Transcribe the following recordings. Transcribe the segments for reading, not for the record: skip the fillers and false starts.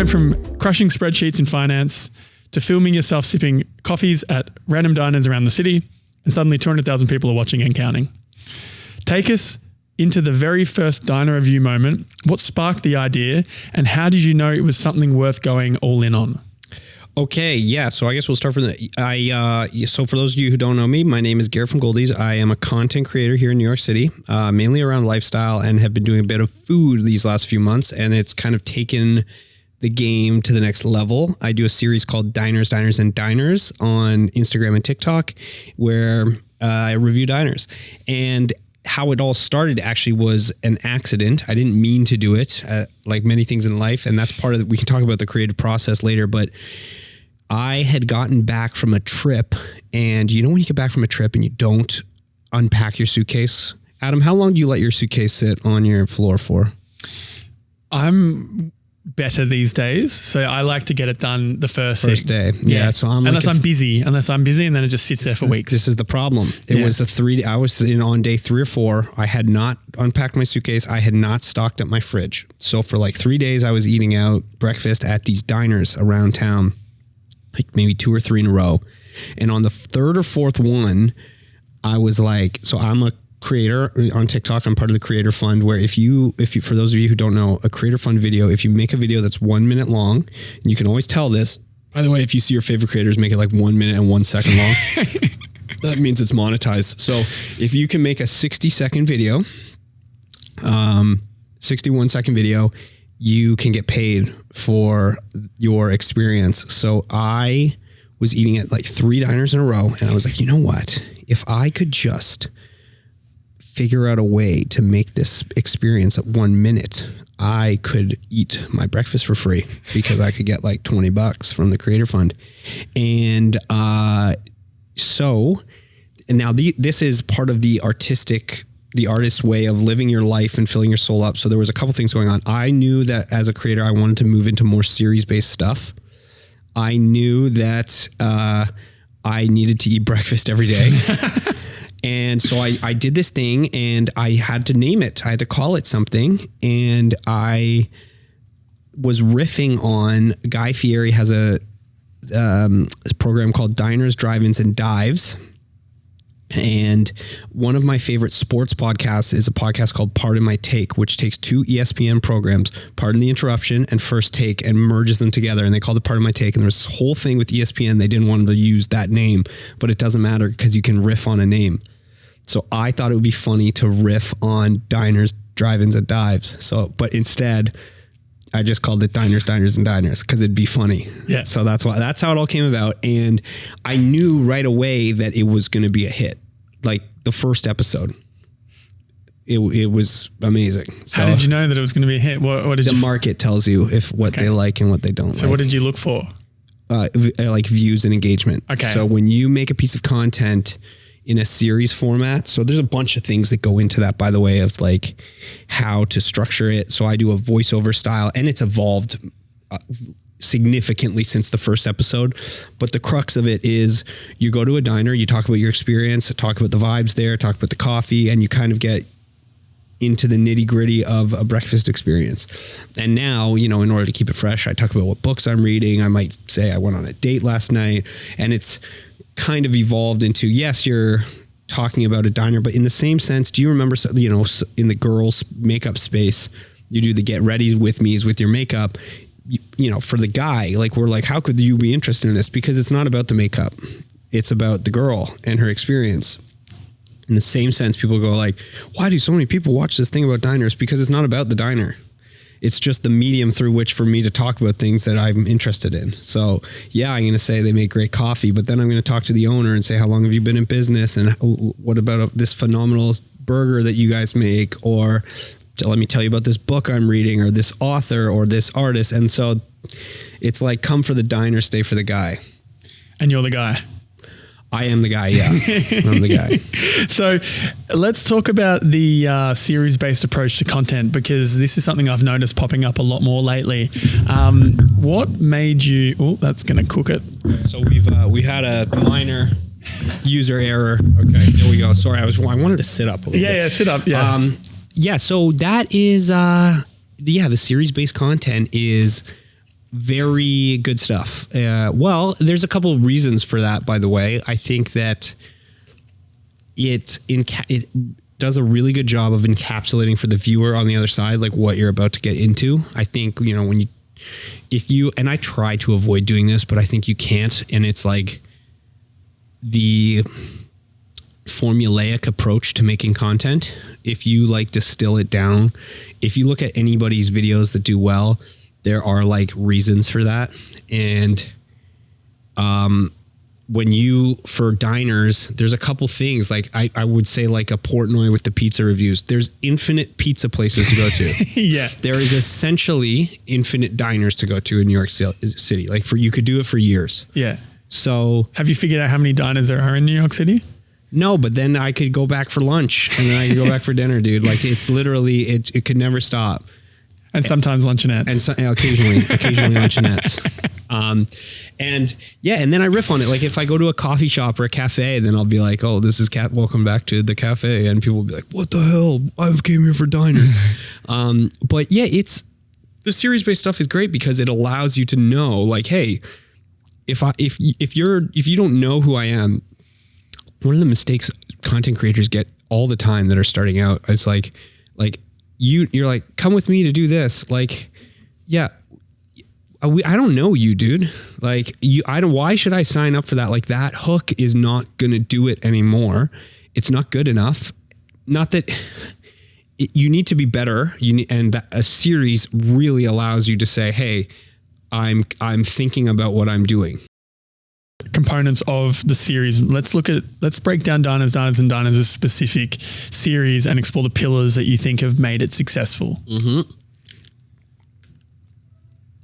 went from crushing spreadsheets in finance to filming yourself sipping coffees at random diners around the city, and suddenly 200,000 people are watching and counting. Take us into the very first diner review moment. What sparked the idea, and how did you know it was something worth going all in on? Okay, yeah. So I guess we'll start from so for those of you who don't know me, my name is Garrett from Goldies. I am a content creator here in New York City, mainly around lifestyle, and have been doing a bit of food these last few months, and it's kind of taken the game to the next level. I do a series called Diners, Diners, and Diners on Instagram and TikTok, where I review diners. And how it all started actually was an accident. I didn't mean to do it, like many things in life. And that's part of we can talk about the creative process later, but I had gotten back from a trip, and you know, when you get back from a trip and you don't unpack your suitcase, Adam, how long do you let your suitcase sit on your floor for? I'm better these days, so I like to get it done the first day. Yeah. So unless I'm busy, and then it just sits there for weeks. This is the problem. It was I was on day 3 or 4. I had not unpacked my suitcase. I had not stocked up my fridge. So for like 3 days, I was eating out breakfast at these diners around town, like maybe 2 or 3 in a row. And on the 3rd or 4th one, I was like, so I'm a creator on TikTok. I'm part of the Creator Fund, where if you, for those of you who don't know, a Creator Fund video, if you make a video that's 1 minute long, and you can always tell this, by the way, if you see your favorite creators make it like 1 minute and 1 second long, that means it's monetized. So if you can make a 60-second video, 61-second video, you can get paid for your experience. So I was eating at like 3 diners in a row, and I was like, you know what? If I could just figure out a way to make this experience at 1 minute, I could eat my breakfast for free, because I could get like $20 from the Creator Fund. And so now this is part of the artist's way of living your life and filling your soul up. So there was a couple things going on. I knew that as a creator, I wanted to move into more series-based stuff. I knew that I needed to eat breakfast every day. And so I did this thing, and I had to name it. I had to call it something. And I was riffing on Guy Fieri has a program called Diners, Drive-Ins, and Dives. And one of my favorite sports podcasts is a podcast called Pardon My Take, which takes 2 ESPN programs, Pardon the Interruption and First Take, and merges them together. And they called it Pardon My Take. And there's this whole thing with ESPN. They didn't want them to use that name, but it doesn't matter because you can riff on a name. So I thought it would be funny to riff on Diners, Drive-Ins, and Dives. But instead, I just called it Diners, Diners, and Diners because it'd be funny. Yeah. So that's how it all came about. And I knew right away that it was going to be a hit. Like the first episode, it was amazing. So how did you know that it was going to be a hit? What did the market tells you what they like and what they don't. So what did you look for? Like views and engagement. Okay. So when you make a piece of content in a series format, so there's a bunch of things that go into that, by the way, of like how to structure it. So I do a voiceover style, and it's evolved significantly since the first episode. But the crux of it is you go to a diner, you talk about your experience, talk about the vibes there, talk about the coffee, and you kind of get into the nitty gritty of a breakfast experience. And now, in order to keep it fresh, I talk about what books I'm reading. I might say I went on a date last night, and it's kind of evolved into, yes, you're talking about a diner, but in the same sense, do you remember, in the girls' makeup space, you do the get ready with me's with your makeup. For the guy, like, we're like, how could you be interested in this? Because it's not about the makeup. It's about the girl and her experience. In the same sense, people go like, why do so many people watch this thing about diners? Because it's not about the diner. It's just the medium through which for me to talk about things that I'm interested in. So yeah, I'm going to say they make great coffee, but then I'm going to talk to the owner and say, how long have you been in business? And what about this phenomenal burger that you guys make? Or let me tell you about this book I'm reading, or this author, or this artist. And so it's like, come for the diner, stay for the guy. And you're the guy. I am the guy, yeah. I'm the guy. So let's talk about the series-based approach to content, because this is something I've noticed popping up a lot more lately. What made you... Oh, that's going to cook it. So we had a minor user error. Okay, there we go. Sorry, I wanted to sit up a little bit. Yeah, sit up, yeah. So that is... the series-based content is Very good stuff. Well, there's a couple of reasons for that, by the way. I think that it does a really good job of encapsulating for the viewer on the other side, like what you're about to get into. I think, you know, and I try to avoid doing this, but I think you can't. And it's like the formulaic approach to making content. If you like distill it down, if you look at anybody's videos that do well, there are like reasons for that. And, for diners, there's a couple things like I would say like a Portnoy with the pizza reviews. There's infinite pizza places to go to. Yeah. There is essentially infinite diners to go to in New York City. Like you could do it for years. Yeah. So have you figured out how many diners there are in New York City? No, but then I could go back for lunch and then I could go back for dinner, dude. Like it's literally, it could never stop. And sometimes luncheonettes. And occasionally luncheonettes. And then I riff on it. Like if I go to a coffee shop or a cafe, then I'll be like, oh, this is welcome back to the cafe. And people will be like, what the hell? I came here for diners. But yeah, the series-based stuff is great because it allows you to know like, hey, if you don't know who I am, one of the mistakes content creators get all the time that are starting out is like you're like, come with me to do this. Like, yeah, I don't know you, dude. Like why should I sign up for that? Like that hook is not going to do it anymore. It's not good enough. Not that you need to be better. And a series really allows you to say, hey, I'm thinking about what I'm doing. Components of the series. Let's break down Diners as a specific series and explore the pillars that you think have made it successful. Mm-hmm.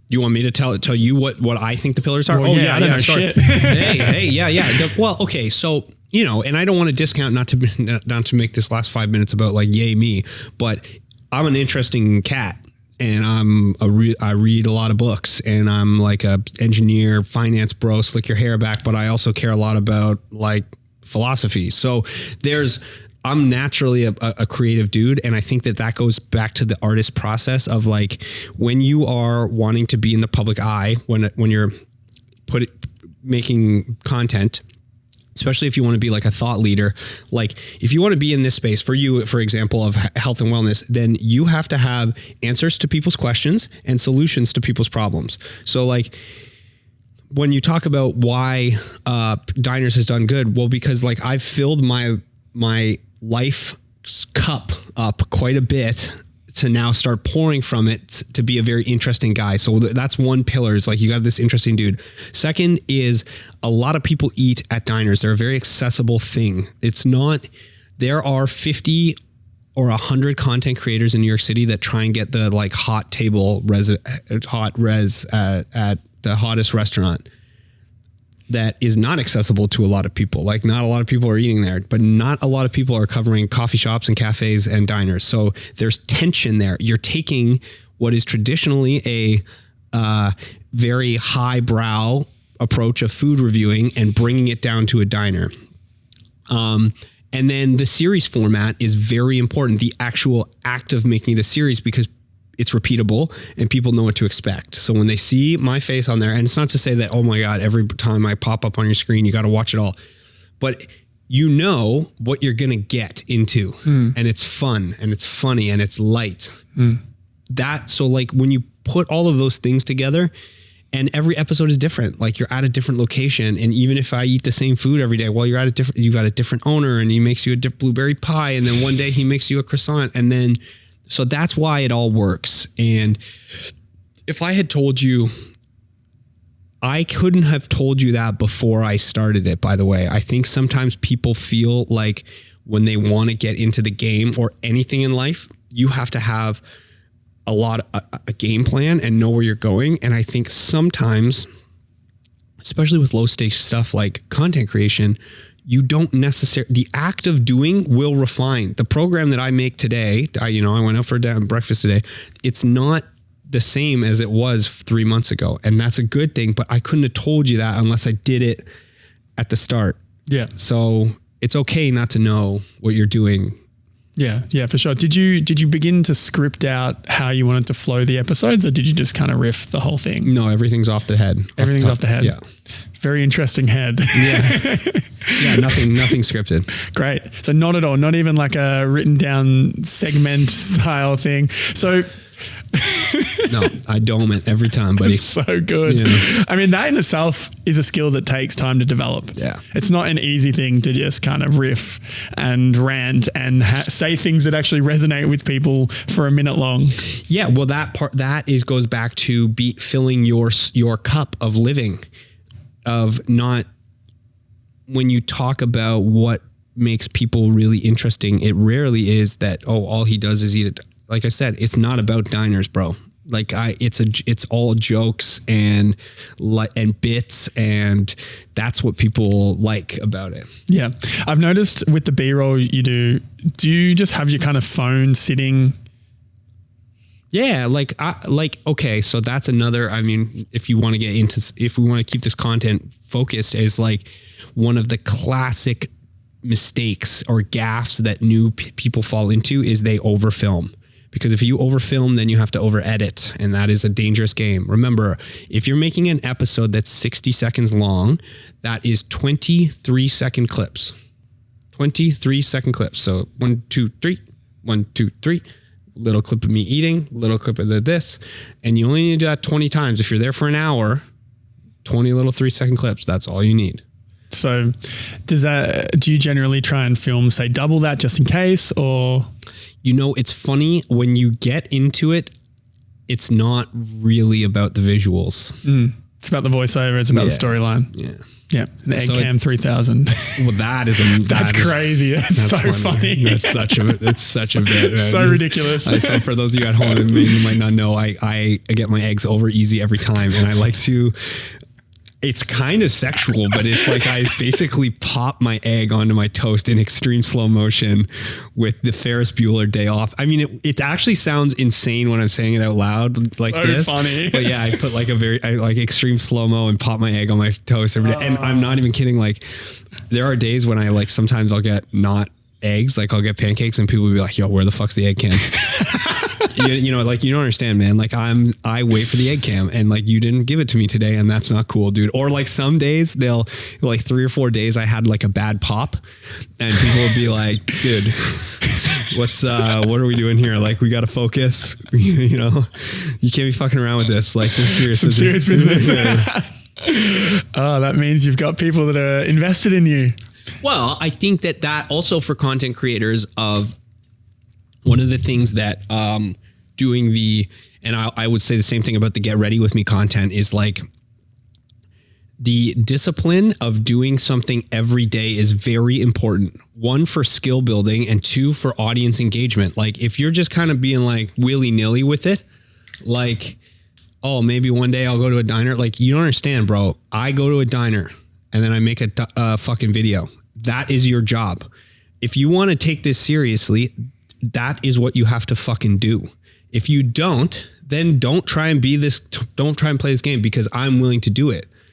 You want me to tell you what I think the pillars are? Well, I don't know shit. hey, well, okay, so and I don't want to discount not to make this last 5 minutes about like yay me, but I'm an interesting cat. And I read a lot of books and I'm like a engineer, finance bro, slick your hair back, but I also care a lot about like philosophy. So I'm naturally a creative dude. And I think that goes back to the artist process of like, when you are wanting to be in the public eye, when you're making content, especially if you want to be like a thought leader, like if you want to be in this space for you, for example, of health and wellness, then you have to have answers to people's questions and solutions to people's problems. So like when you talk about why Diners has done good, well, because like I've filled my life cup up quite a bit to now start pouring from it to be a very interesting guy. So that's one pillar, is like you got this interesting dude. Second is a lot of people eat at diners. They're a very accessible thing. There are 50 or 100 content creators in New York City that try and get the like hot res at the hottest restaurant. That is not accessible to a lot of people. Like not a lot of people are eating there, but not a lot of people are covering coffee shops and cafes and diners. So there's tension there. You're taking what is traditionally a very highbrow approach of food reviewing and bringing it down to a diner. And then the series format is very important. The actual act of making it a series, because it's repeatable and people know what to expect. So when they see my face on there, and it's not to say that, oh my God, every time I pop up on your screen, you got to watch it all, but you know what you're going to get into, and it's fun and it's funny and it's light. So like when you put all of those things together, and every episode is different, like you're at a different location. And even if I eat the same food every day, well, you've got a different owner and he makes you a blueberry pie. And then one day he makes you a croissant. And then, so that's why it all works. And if I had told you, I couldn't have told you that before I started it, by the way. I think sometimes people feel like when they want to get into the game or anything in life, you have to have a game plan and know where you're going. And I think sometimes, especially with low stakes stuff like content creation, you don't necessarily, the act of doing will refine. The program that I make today, I went out for breakfast today. It's not the same as it was 3 months ago. And that's a good thing, but I couldn't have told you that unless I did it at the start. Yeah. So it's okay not to know what you're doing Yeah, for sure. Did you begin to script out how you wanted to flow the episodes, or did you just kind of riff the whole thing? No, everything's off the head. Everything's off the head. Yeah. Very interesting head. Yeah, nothing scripted. Great. So not at all, not even like a written down segment style thing. So No, I dome it every time, buddy. so good. Yeah. I mean, that in itself is a skill that takes time to develop. Yeah. It's not an easy thing to just kind of riff and rant and say things that actually resonate with people for a minute long. Yeah. Well, goes back to filling your cup of living, of not, when you talk about what makes people really interesting, it rarely is that, all he does is eat it. Like I said, it's not about diners, bro. Like it's all jokes and bits, and that's what people like about it. Yeah. I've noticed with the B-roll you do you just have your kind of phone sitting? Yeah. Okay. So that's another, I mean, if we want to keep this content focused, is like one of the classic mistakes or gaffes that new people fall into is they overfilm. Because if you overfilm, then you have to over edit, and that is a dangerous game. Remember, if you're making an episode that's 60 seconds long, that is 23 second clips. 23 second clips. So 1, 2, 3, 1, 2, 3, little clip of me eating, little clip of this. And you only need to do that 20 times. If you're there for an hour, 20 little 3-second clips, that's all you need. So do you generally try and film, say, double that just in case, or? You know, it's funny when you get into it, it's not really about the visuals. It's about the voiceover. It's about the storyline. Yeah. Yeah. The Eggcam 3000. Well, that's crazy. That's so funny. That's such a bit. Man. So ridiculous. So for those of you at home, you might not know, I get my eggs over easy every time. And I like to, it's kind of sexual, but it's like I basically pop my egg onto my toast in extreme slow motion with the Ferris Bueller Day Off. I mean, it actually sounds insane when I'm saying it out loud like so this. Funny. But yeah, I put like like extreme slow-mo and pop my egg on my toast every day. And I'm not even kidding. Like there are days when sometimes I'll get not eggs, like I'll get pancakes and people will be like, yo, where the fuck's the egg cam? you know, like, you don't understand, man. Like I wait for the egg cam, and like, you didn't give it to me today, and that's not cool, dude. Or like some days like 3 or 4 days I had like a bad pop, and people would be like, dude, what are we doing here? Like, we got to focus, you know, you can't be fucking around with this. Like, some serious business. Oh, that means you've got people that are invested in you. Well, I think that also for content creators, of one of the things that doing and I would say the same thing about the Get Ready With Me content, is like the discipline of doing something every day is very important. 1, for skill building, and 2, for audience engagement. Like if you're just kind of being like willy-nilly with it, like, oh, maybe one day I'll go to a diner. Like, you don't understand, bro. I go to a diner and then I make a fucking video. That is your job. If you want to take this seriously, that is what you have to fucking do. If you don't, then don't try and play this game, because I'm willing to do it.